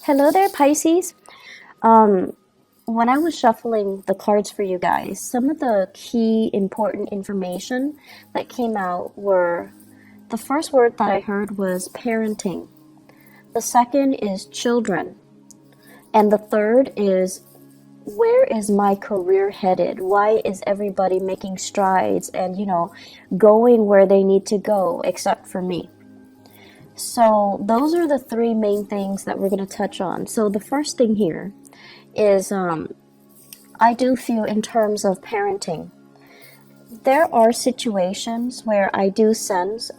Hello there, Pisces. Um, when I was shuffling the cards for you guys, some of the key important information that came out were the first word that I heard was parenting. The second is children. And the third is where is my career headed? Why is everybody making strides and, going where they need to go except for me? So those are the three main things that we're going to touch on. So the first thing here is I do feel in terms of parenting, there are situations where I do sense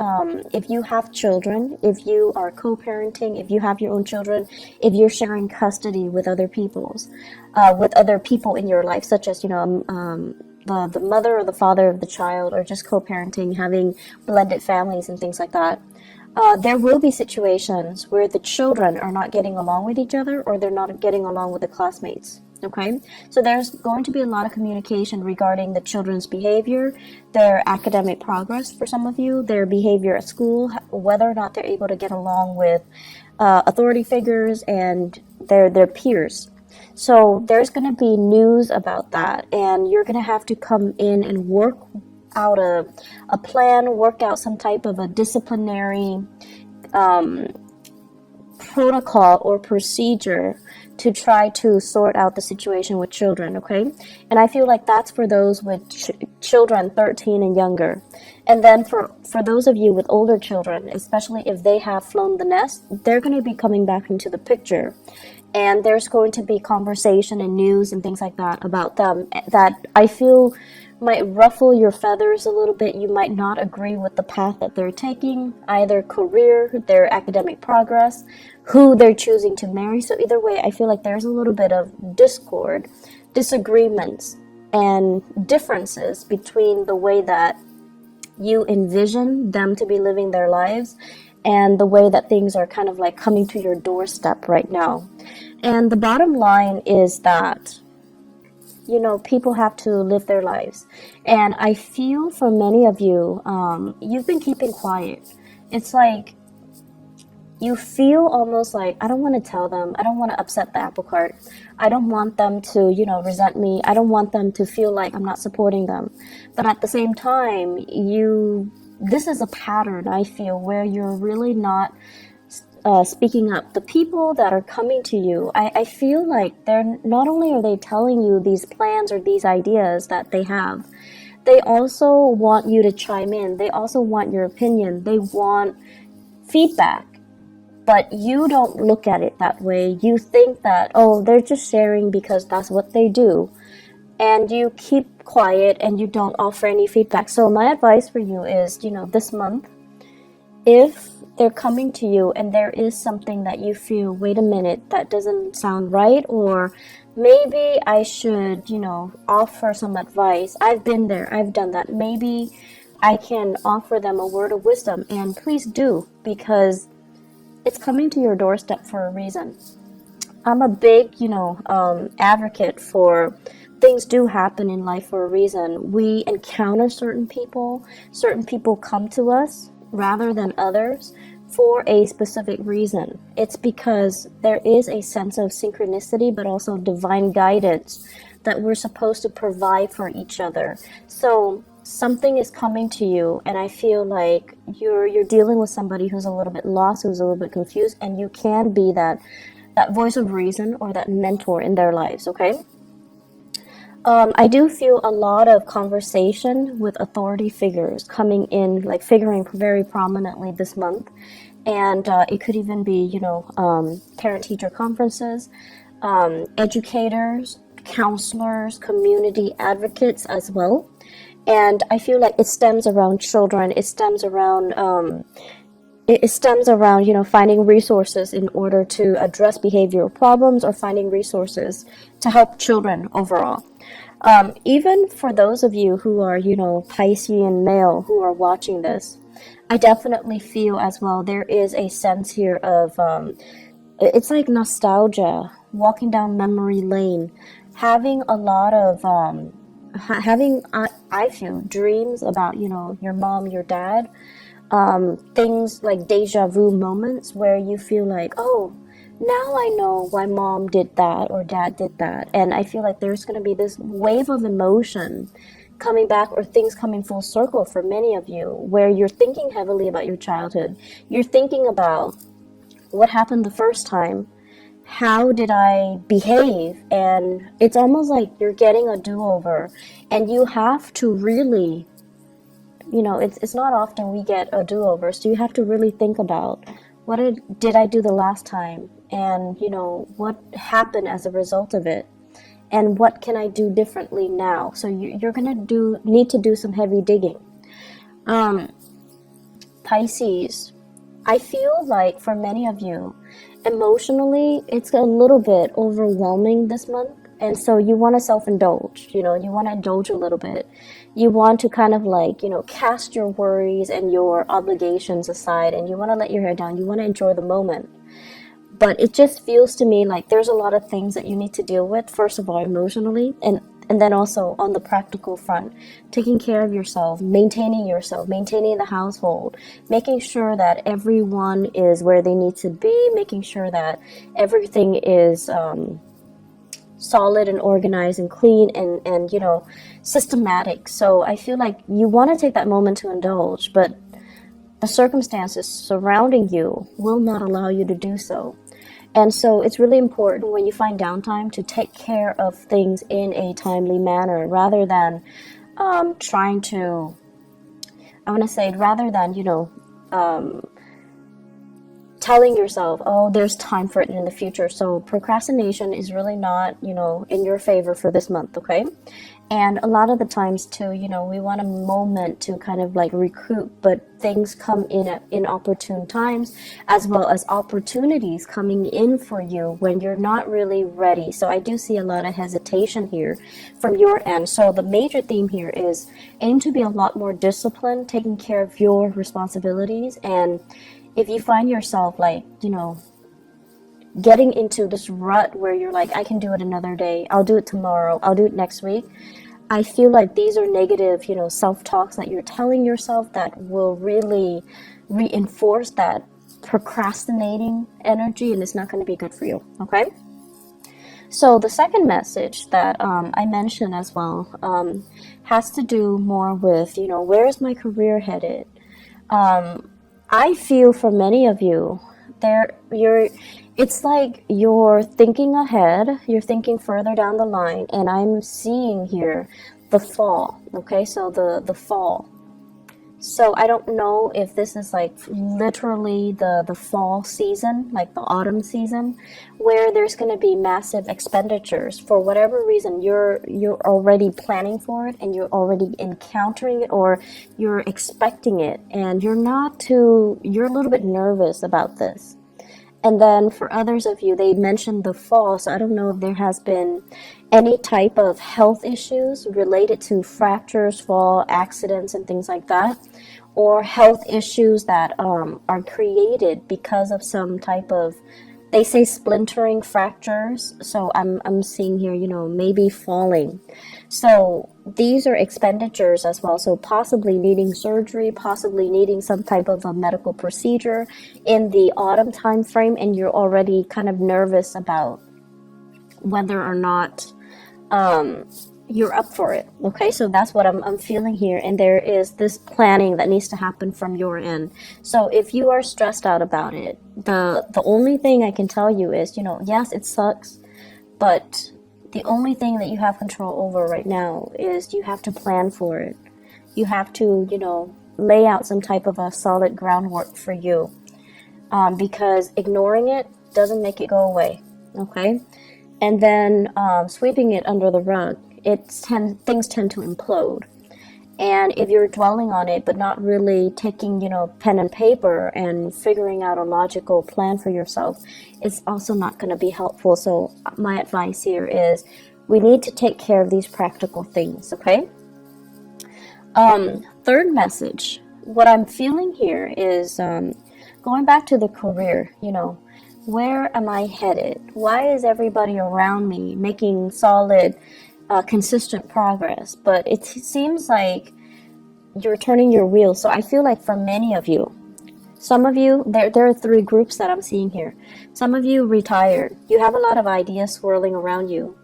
if you have children, if you are co-parenting, if you have your own children, if you're sharing custody with other people in your life, such as the mother or the father of the child, or just co-parenting, having blended families and things like that. There will be situations where the children are not getting along with each other, or they're not getting along with the classmates. Okay, so there's going to be a lot of communication regarding the children's behavior, their academic progress for some of you, their behavior at school, whether or not they're able to get along with authority figures and their peers. So there's going to be news about that, and you're going to have to come in and work out a plan, work out some type of a disciplinary protocol or procedure to try to sort out the situation with children, okay? And I feel like that's for those with children 13 and younger. And then for those of you with older children, especially if they have flown the nest, they're going to be coming back into the picture. And there's going to be conversation and news and things like that about them that I feel might ruffle your feathers a little bit. You might not agree with the path that they're taking, either career, their academic progress, who they're choosing to marry. So either way, I feel like there's a little bit of discord, disagreements, and differences between the way that you envision them to be living their lives and the way that things are kind of like coming to your doorstep right now. And the bottom line is that people have to live their lives. And I feel for many of you, you've been keeping quiet. It's like you feel almost like, I don't want to tell them. I don't want to upset the apple cart. I don't want them to, resent me. I don't want them to feel like I'm not supporting them. But at the same time, this is a pattern, I feel, where you're really not speaking up. The people that are coming to you, I feel like they're not only are they telling you these plans or these ideas that they have, they also want you to chime in. They also want your opinion. They want feedback. But you don't look at it that way. You think that, oh, they're just sharing because that's what they do. And you keep quiet and you don't offer any feedback. So my advice for you is, this month, if they're coming to you and there is something that you feel, wait a minute, that doesn't sound right, or maybe I should, offer some advice. I've been there, I've done that. Maybe I can offer them a word of wisdom, and please do, because it's coming to your doorstep for a reason. I'm a big, advocate for things do happen in life for a reason. We encounter certain people come to us rather than others for a specific reason. It's because there is a sense of synchronicity, but also divine guidance that we're supposed to provide for each other. So something is coming to you, and I feel like you're dealing with somebody who's a little bit lost, who's a little bit confused, and you can be that voice of reason or that mentor in their lives, okay? I do feel a lot of conversation with authority figures coming in, like figuring very prominently this month. And it could even be, parent-teacher conferences, educators, counselors, community advocates as well. And I feel like it stems around children. It stems around, finding resources in order to address behavioral problems, or finding resources to help children overall. Even for those of you who are, Piscean male who are watching this, I definitely feel as well there is a sense here of, it's like nostalgia, walking down memory lane, having a lot of, I feel, dreams about, your mom, your dad, things like deja vu moments where you feel like, oh, now I know why mom did that or dad did that. And I feel like there's going to be this wave of emotion coming back, or things coming full circle for many of you, where you're thinking heavily about your childhood. You're thinking about what happened the first time. How did I behave? And it's almost like you're getting a do-over, and you have to really, it's not often we get a do-over, so you have to really think about what did I do the last time, and what happened as a result of it, and what can I do differently now. So you're gonna need to do some heavy digging. Pisces, I feel like for many of you, emotionally, it's a little bit overwhelming this month. And so you want to self-indulge, you want to indulge a little bit. You want to kind of like, cast your worries and your obligations aside, and you want to let your hair down. You want to enjoy the moment. But it just feels to me like there's a lot of things that you need to deal with, first of all, emotionally, and then also on the practical front, taking care of yourself, maintaining the household, making sure that everyone is where they need to be, making sure that everything is solid and organized and clean and systematic. So I feel like you want to take that moment to indulge, but the circumstances surrounding you will not allow you to do so. And so it's really important when you find downtime to take care of things in a timely manner, rather than telling yourself, oh, there's time for it in the future. So procrastination is really not, in your favor for this month, okay? And a lot of the times too, we want a moment to kind of like recruit, but things come in at inopportune times, as well as opportunities coming in for you when you're not really ready. So I do see a lot of hesitation here from your end. So the major theme here is aim to be a lot more disciplined, taking care of your responsibilities. And if you find yourself like, getting into this rut where you're like, I can do it another day, I'll do it tomorrow, I'll do it next week, I feel like these are negative, self-talks that you're telling yourself that will really reinforce that procrastinating energy, and it's not going to be good for you, okay? So the second message that I mentioned as well has to do more with, where is my career headed? I feel for many of you, it's like you're thinking ahead, you're thinking further down the line, and I'm seeing here the fall, okay? So the fall. So I don't know if this is like literally the fall season, like the autumn season, where there's going to be massive expenditures for whatever reason. You're already planning for it, and you're already encountering it, or you're expecting it, and you're a little bit nervous about this. And then for others of you, they mentioned the fall, so I don't know if there has been any type of health issues related to fractures, fall, accidents, and things like that, or health issues that are created because of some type of, they say splintering fractures. So I'm seeing here, maybe falling. So these are expenditures as well. So possibly needing surgery, possibly needing some type of a medical procedure in the autumn time frame, and you're already kind of nervous about whether or not you're up for it. Okay, so that's what I'm feeling here, and there is this planning that needs to happen from your end. So if you are stressed out about it, the only thing I can tell you is, yes, it sucks, but the only thing that you have control over right now is you have to plan for it. You have to, lay out some type of a solid groundwork for you, because ignoring it doesn't make it go away, okay? And then sweeping it under the rug, things tend to implode. And if you're dwelling on it but not really taking, pen and paper and figuring out a logical plan for yourself, it's also not going to be helpful. So my advice here is we need to take care of these practical things, okay? Third message, what I'm feeling here is going back to the career, where am I headed? Why is everybody around me making solid, consistent progress? But it seems like you're turning your wheels. So I feel like for many of you, Some of you, there are three groups that I'm seeing here. Some of you retired. You have a lot of ideas swirling around you.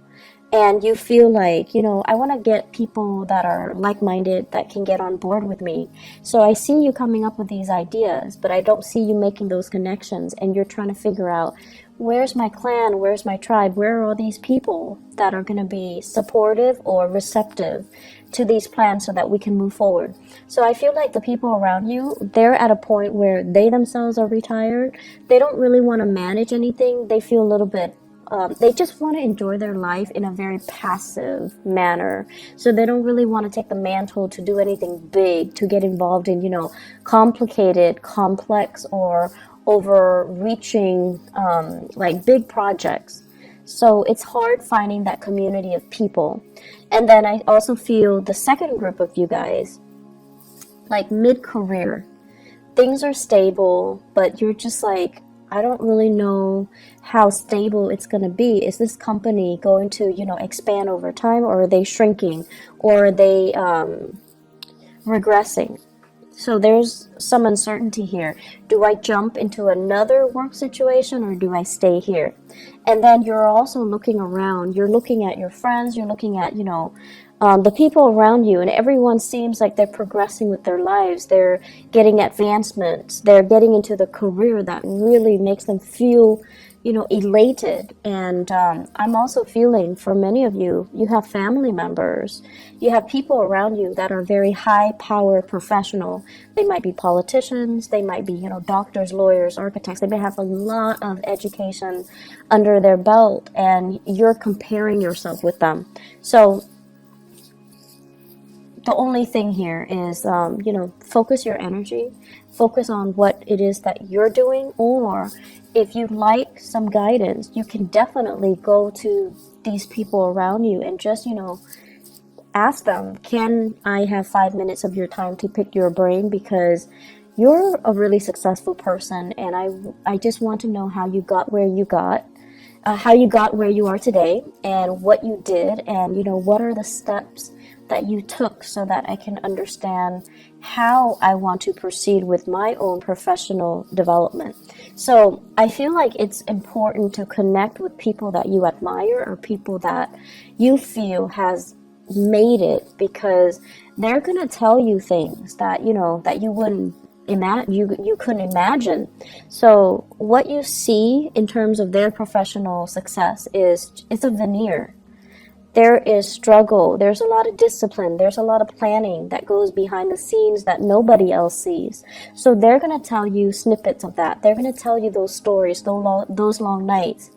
And you feel like, I want to get people that are like-minded that can get on board with me. So I see you coming up with these ideas, but I don't see you making those connections. And you're trying to figure out, where's my clan? Where's my tribe? Where are all these people that are going to be supportive or receptive to these plans so that we can move forward? So I feel like the people around you, they're at a point where they themselves are retired. They don't really want to manage anything. They feel a little bit they just want to enjoy their life in a very passive manner. So they don't really want to take the mantle to do anything big, to get involved in, complicated, complex, or overreaching, like big projects. So it's hard finding that community of people. And then I also feel the second group of you guys, like mid-career, things are stable, but you're just like, I don't really know how stable it's going to be. Is this company going to, expand over time, or are they shrinking, or are they regressing? So there's some uncertainty here. Do I jump into another work situation, or do I stay here? And then you're also looking around. You're looking at your friends. You're looking at, the people around you, and everyone seems like they're progressing with their lives. They're getting advancements. They're getting into the career that really makes them feel, elated. And I'm also feeling, for many of you, you have family members. You have people around you that are very high-power professional. They might be politicians. They might be, doctors, lawyers, architects. They may have a lot of education under their belt, and you're comparing yourself with them. So the only thing here is, focus your energy, focus on what it is that you're doing, or if you'd like some guidance, you can definitely go to these people around you and just, ask them, can I have 5 minutes of your time to pick your brain? Because you're a really successful person, and I just want to know how you got where you got. How you got where you are today, and what you did, and what are the steps that you took, so that I can understand how I want to proceed with my own professional development. So I feel like it's important to connect with people that you admire, or people that you feel has made it, because they're gonna tell you things that that you wouldn't you couldn't imagine. So what you see in terms of their professional success it's a veneer. There is struggle, there's a lot of discipline, there's a lot of planning that goes behind the scenes that nobody else sees. So they're going to tell you snippets of that. They're going to tell you those stories, those long nights,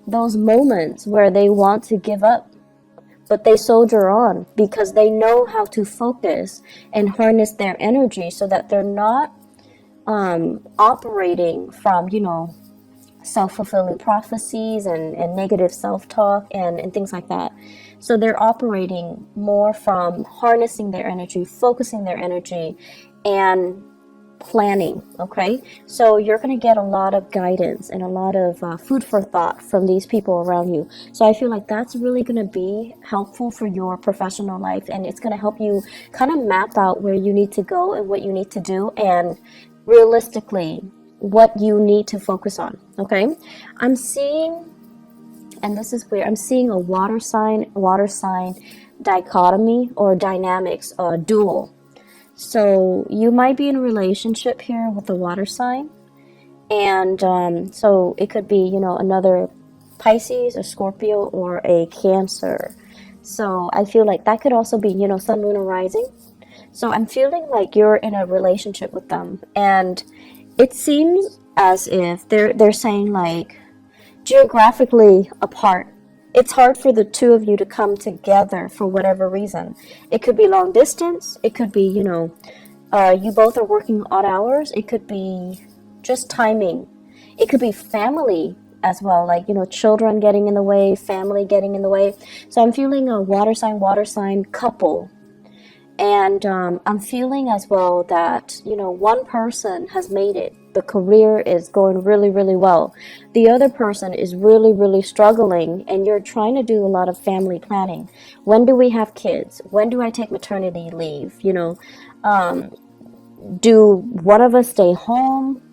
those moments where they want to give up, but they soldier on because they know how to focus and harness their energy so that they're not operating from, self-fulfilling prophecies and negative self-talk and things like that. So they're operating more from harnessing their energy, focusing their energy, and planning. Okay, so you're going to get a lot of guidance and a lot of food for thought from these people around you. So I feel like that's really going to be helpful for your professional life, and it's going to help you kind of map out where you need to go and what you need to do, and realistically what you need to focus on. Okay, I'm seeing, and this is weird, I'm seeing a water sign dichotomy or dynamics, dual. So you might be in a relationship here with the water sign, and so it could be, another Pisces, a Scorpio, or a Cancer. So I feel like that could also be, Sun, Moon, or Rising. So I'm feeling like you're in a relationship with them, and it seems as if they're saying, like, geographically apart. It's hard for the two of you to come together for whatever reason. It could be long distance. It could be, you both are working odd hours. It could be just timing. It could be family as well, like, children getting in the way, family getting in the way. So I'm feeling a water sign couple. And I'm feeling as well that, one person has made it. The career is going really, really well. The other person is really, really struggling, and you're trying to do a lot of family planning. When do we have kids? When do I take maternity leave? Do one of us stay home?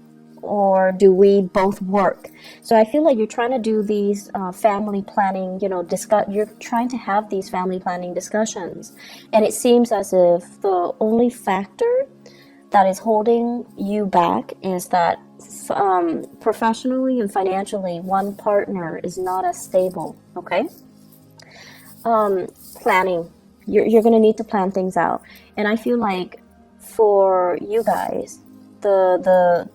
or do we both work? So I feel like you're trying to do these family planning, you're trying to have these family planning discussions. And it seems as if the only factor that is holding you back is that professionally and financially, one partner is not as stable, okay? Planning. You're going to need to plan things out. And I feel like for you guys, the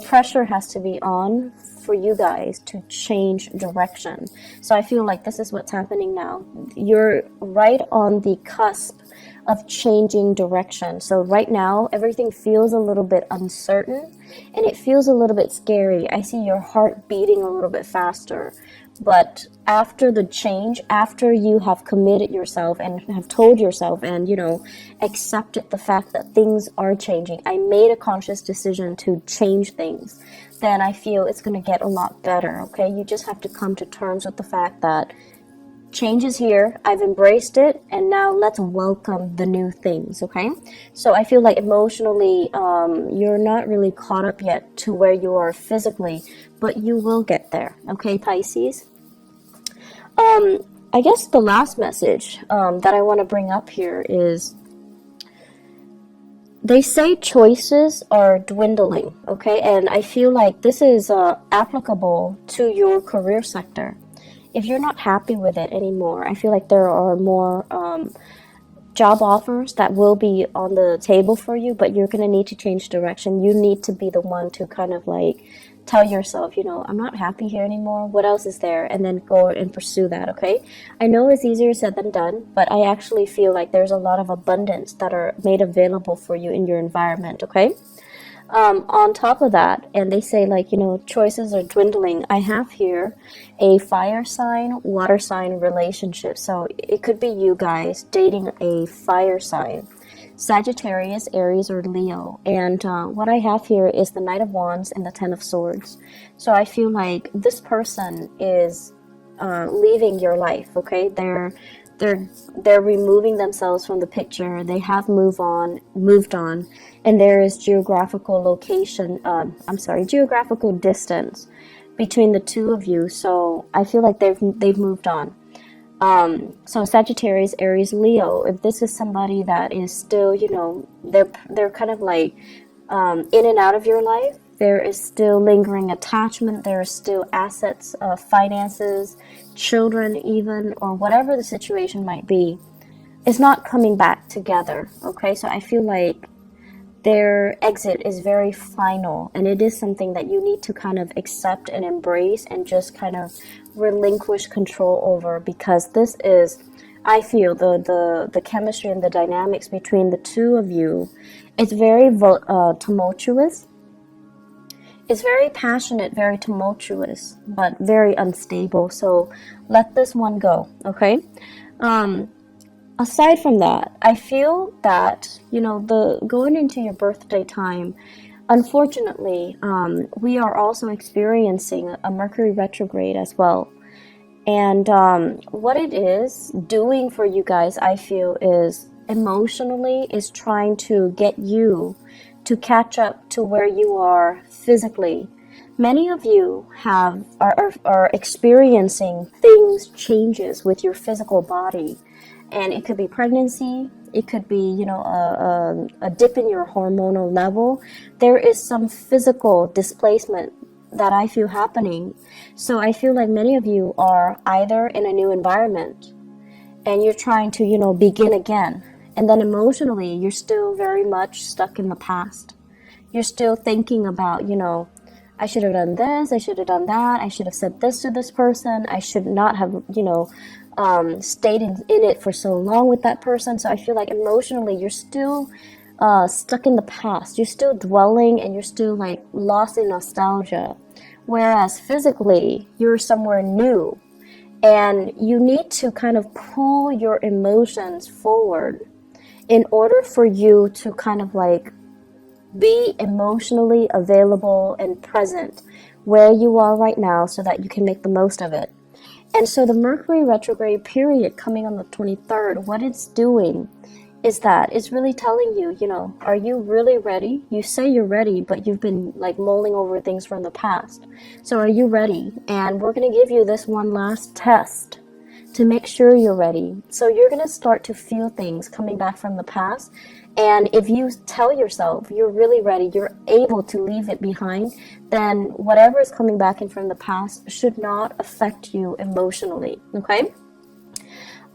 pressure has to be on for you guys to change direction. So I feel like this is what's happening now. You're right on the cusp of changing direction. So right now, everything feels a little bit uncertain and it feels a little bit scary. I see your heart beating a little bit faster. But after the change, after you have committed yourself and have told yourself and, accepted the fact that things are changing, I made a conscious decision to change things, then I feel it's going to get a lot better, okay? You just have to come to terms with the fact that change is here, I've embraced it, and now let's welcome the new things, okay? So I feel like emotionally, you're not really caught up yet to where you are physically, but you will get there, okay, Pisces? I guess the last message that I want to bring up here is, they say choices are dwindling, okay? And I feel like this is applicable to your career sector. If you're not happy with it anymore, I feel like there are more job offers that will be on the table for you, but you're going to need to change direction. You need to be the one to kind of like tell yourself, I'm not happy here anymore. What else is there? And then go and pursue that, okay? I know it's easier said than done, but I actually feel like there's a lot of abundance that are made available for you in your environment, okay? On top of that, and they say like, choices are dwindling. I have here a fire sign, water sign relationship. So it could be you guys dating a fire sign, Sagittarius, Aries, or Leo. And what I have here is the Knight of Wands and the Ten of Swords. So I feel like this person is leaving your life, okay? They're removing themselves from the picture. They have moved on, and there is geographical distance between the two of you. So I feel like they've moved on. So Sagittarius, Aries, Leo, if this is somebody that is still, they're kind of like in and out of your life, there is still lingering attachment, there is still assets, finances, children even, or whatever the situation might be, it's not coming back together, okay? So I feel like their exit is very final, and it is something that you need to kind of accept and embrace and just kind of relinquish control over, because this is, I feel, the chemistry and the dynamics between the two of you, it's very tumultuous. It's very passionate, very tumultuous, but very unstable. So let this one go, okay? Aside from that, I feel that, the going into your birthday time, unfortunately, we are also experiencing a Mercury retrograde as well. And what it is doing for you guys, I feel, is emotionally is trying to get you to catch up to where you are physically. Many of you are experiencing changes with your physical body, and it could be pregnancy, it could be a dip in your hormonal level. There is some physical displacement that I feel happening. So I feel like many of you are either in a new environment and you're trying to begin again. And then emotionally, you're still very much stuck in the past. You're still thinking about, I should have done this, I should have done that, I should have said this to this person, I should not have, stayed in it for so long with that person. So I feel like emotionally, you're still stuck in the past. You're still dwelling and you're still like lost in nostalgia. Whereas physically, you're somewhere new. And you need to kind of pull your emotions forward in order for you to kind of like be emotionally available and present where you are right now so that you can make the most of it. And so the Mercury retrograde period coming on the 23rd, what it's doing is that it's really telling you, are you really ready? You say you're ready, but you've been like mulling over things from the past. So are you ready? And we're going to give you this one last test to make sure you're ready. So you're going to start to feel things coming back from the past. And if you tell yourself you're really ready, you're able to leave it behind, then whatever is coming back in from the past should not affect you emotionally, okay?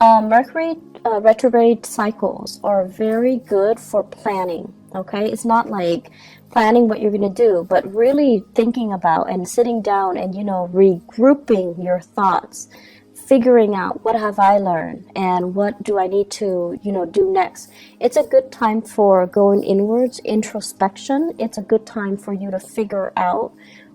Mercury retrograde cycles are very good for planning, okay? It's not like planning what you're going to do, but really thinking about and sitting down and, regrouping your thoughts, figuring out what have I learned and what do I need to, do next. It's a good time for going inwards, introspection. It's a good time for you to figure out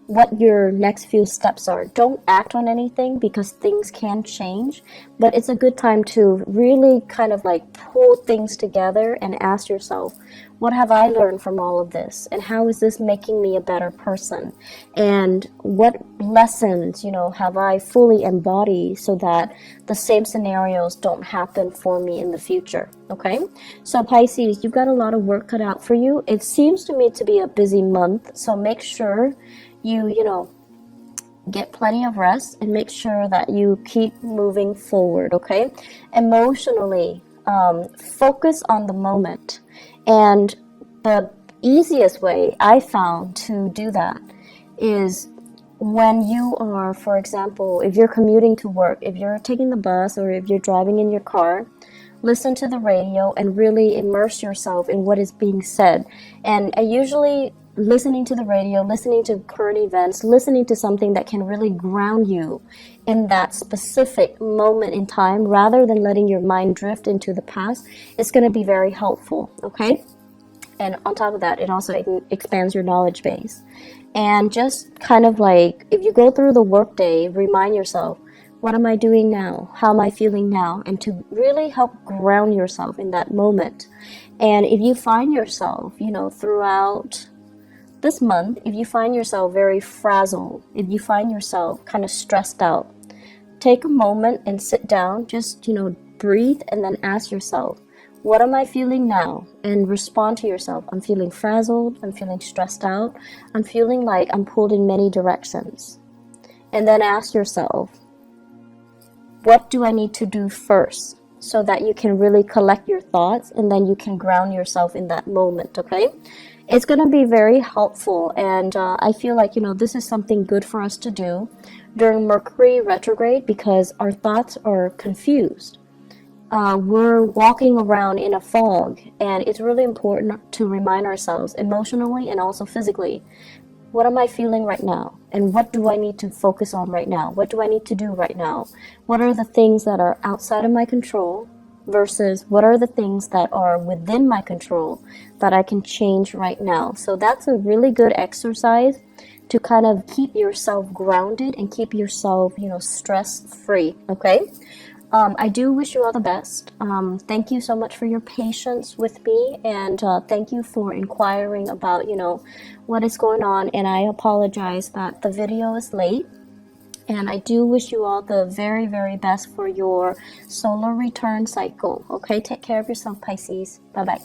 what your next few steps are. Don't act on anything because things can change, but it's a good time to really kind of like pull things together and ask yourself, what have I learned from all of this? And how is this making me a better person? And what lessons, have I fully embodied so that the same scenarios don't happen for me in the future? Okay? So Pisces, you've got a lot of work cut out for you. It seems to me to be a busy month, so make sure you get plenty of rest and make sure that you keep moving forward, okay? Emotionally, focus on the moment. And the easiest way I found to do that is when you are, for example, if you're commuting to work, if you're taking the bus or if you're driving in your car, listen to the radio and really immerse yourself in what is being said. And I usually listening to the radio, listening to current events, listening to something that can really ground you in that specific moment in time rather than letting your mind drift into the past, it's going to be very helpful, okay? And on top of that, it also expands your knowledge base. And just kind of like, if you go through the workday, remind yourself, what am I doing now? How am I feeling now? And to really help ground yourself in that moment. And if you find yourself, throughout this month, if you find yourself very frazzled, if you find yourself kind of stressed out, take a moment and sit down, just, breathe and then ask yourself, what am I feeling now? And respond to yourself. I'm feeling frazzled. I'm feeling stressed out. I'm feeling like I'm pulled in many directions. And then ask yourself, what do I need to do first? So that you can really collect your thoughts and then you can ground yourself in that moment, okay? It's going to be very helpful, and I feel like, this is something good for us to do during Mercury retrograde because our thoughts are confused. We're walking around in a fog, and it's really important to remind ourselves emotionally and also physically, what am I feeling right now? And what do I need to focus on right now? What do I need to do right now? What are the things that are outside of my control versus what are the things that are within my control that I can change right now? So that's a really good exercise to kind of keep yourself grounded and keep yourself, stress-free, okay? I do wish you all the best. Thank you so much for your patience with me, and thank you for inquiring about, what is going on. And I apologize that the video is late. And I do wish you all the very, very best for your solar return cycle. Okay, take care of yourself, Pisces. Bye-bye.